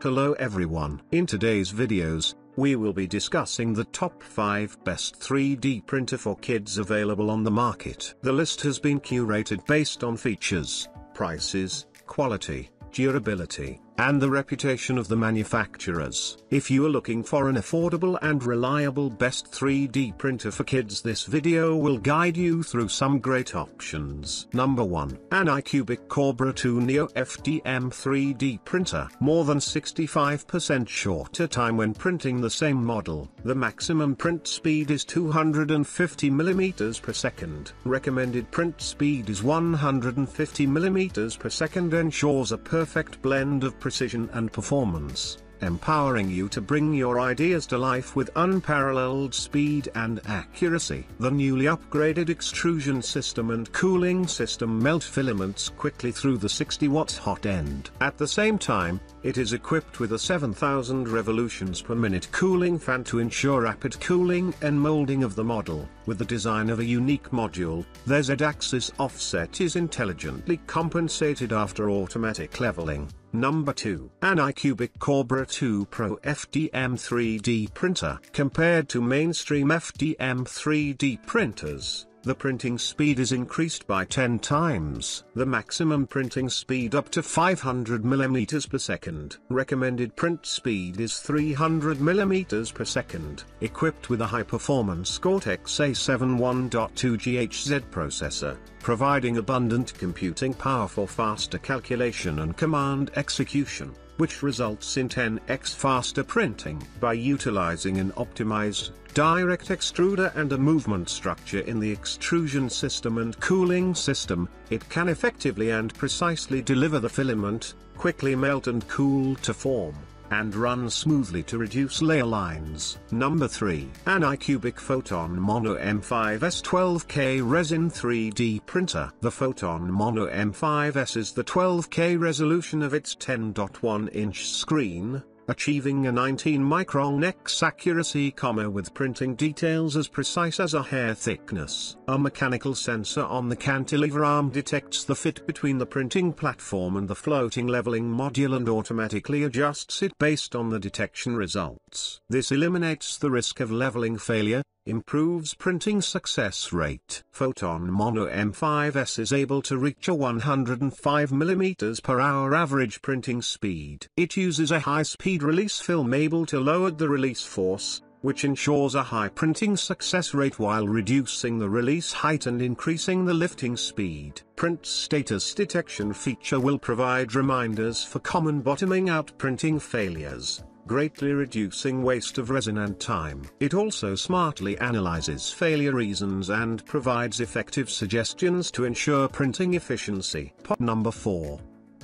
Hello everyone. In today's videos, we will be discussing the top 5 best 3D printer for kids available on the market. The list has been curated based on features, prices, quality, durability, and the reputation of the manufacturers. If you are looking for an affordable and reliable best 3D printer for kids, this video will guide you through some great options. Number 1. ANYCUBIC Kobra 2 Neo FDM 3D Printer. More than 65% shorter time when printing the same model. The maximum print speed is 250 mm per second. Recommended print speed is 150 mm per second. Ensures a perfect blend of precision and performance, empowering you to bring your ideas to life with unparalleled speed and accuracy. The newly upgraded extrusion system and cooling system melt filaments quickly through the 60-watt hot end. At the same time, it is equipped with a 7,000 revolutions per minute cooling fan to ensure rapid cooling and molding of the model. With the design of a unique module, their Z-axis offset is intelligently compensated after automatic leveling. Number 2. ANYCUBIC Kobra 2 Pro FDM 3D Printer. Compared to mainstream FDM 3D printers, the printing speed is increased by 10 times. The maximum printing speed up to 500 mm per second. Recommended print speed is 300 mm per second. Equipped with a high-performance Cortex A7 1.2 GHz processor, providing abundant computing power for faster calculation and command execution, which results in 10x faster printing. By utilizing an optimized direct extruder and a movement structure in the extrusion system and cooling system, it can effectively and precisely deliver the filament, quickly melt and cool to form, and run smoothly to reduce layer lines. Number 3. ANYCUBIC Photon Mono M5S 12K Resin 3D Printer. The Photon Mono M5S is the 12K resolution of its 10.1-inch screen, achieving a 19-micron X accuracy, with printing details as precise as a hair thickness. A mechanical sensor on the cantilever arm detects the fit between the printing platform and the floating leveling module and automatically adjusts it based on the detection results. This eliminates the risk of leveling failure, improves printing success rate. Photon Mono M5S is able to reach a 105 mm per hour average printing speed. It uses a high-speed release film able to lower the release force, which ensures a high printing success rate while reducing the release height and increasing the lifting speed. Print status detection feature will provide reminders for common bottoming out printing failures, greatly reducing waste of resin and time. It also smartly analyzes failure reasons and provides effective suggestions to ensure printing efficiency. Number 4.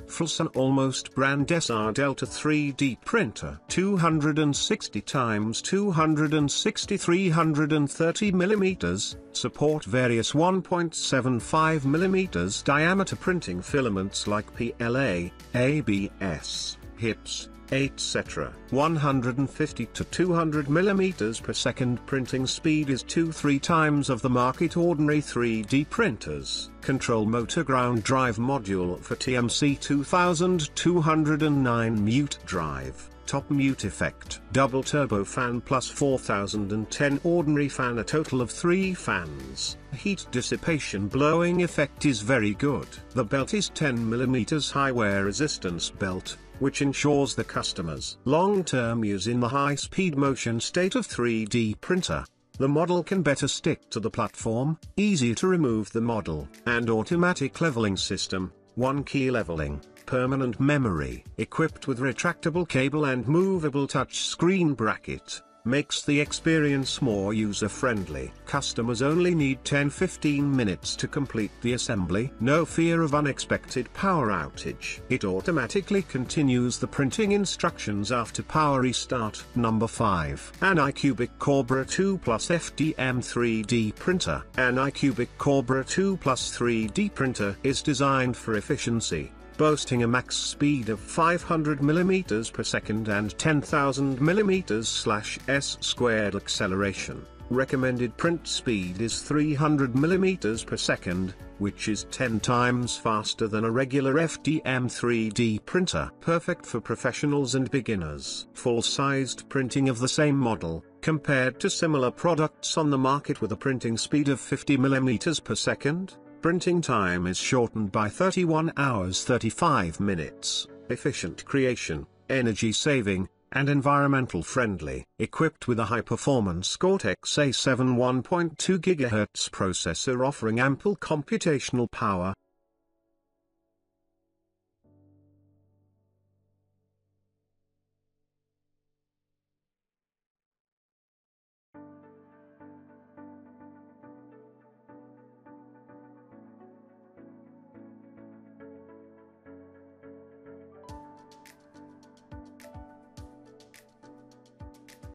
flsun Almost Brand SR Delta 3D Printer. 260 x 260 330 mm, support various 1.75 mm diameter printing filaments like PLA, ABS, HIPS, etc. 150 to 200 mm per second printing speed is 2-3 times of the market ordinary 3D printers. Control motor ground drive module for TMC 2209 mute drive. Top mute effect. Double turbo fan plus 4010 ordinary fan, a total of 3 fans. Heat dissipation blowing effect is very good. The belt is 10 mm high wear resistance belt, which ensures the customer's long-term use in the high-speed motion state of 3D printer. The model can better stick to the platform, easy to remove the model, and automatic leveling system, one-key leveling, permanent memory. Equipped with retractable cable and movable touch screen bracket, makes the experience more user-friendly. Customers only need 10-15 minutes to complete the assembly. No fear of unexpected power outage. It automatically continues the printing instructions after power restart. Number 5. ANYCUBIC Kobra 2 Plus FDM 3D Printer. ANYCUBIC Kobra 2 Plus 3D Printer is designed for efficiency, boasting a max speed of 500 mm per second and 10,000 mm/s² acceleration. Recommended print speed is 300 mm per second, which is 10 times faster than a regular FDM 3D printer. Perfect for professionals and beginners. Full-sized printing of the same model, compared to similar products on the market with a printing speed of 50 mm per second, printing time is shortened by 31 hours 35 minutes. Efficient creation, energy saving, and environmental friendly. Equipped with a high-performance Cortex A7 1.2 GHz processor offering ample computational power,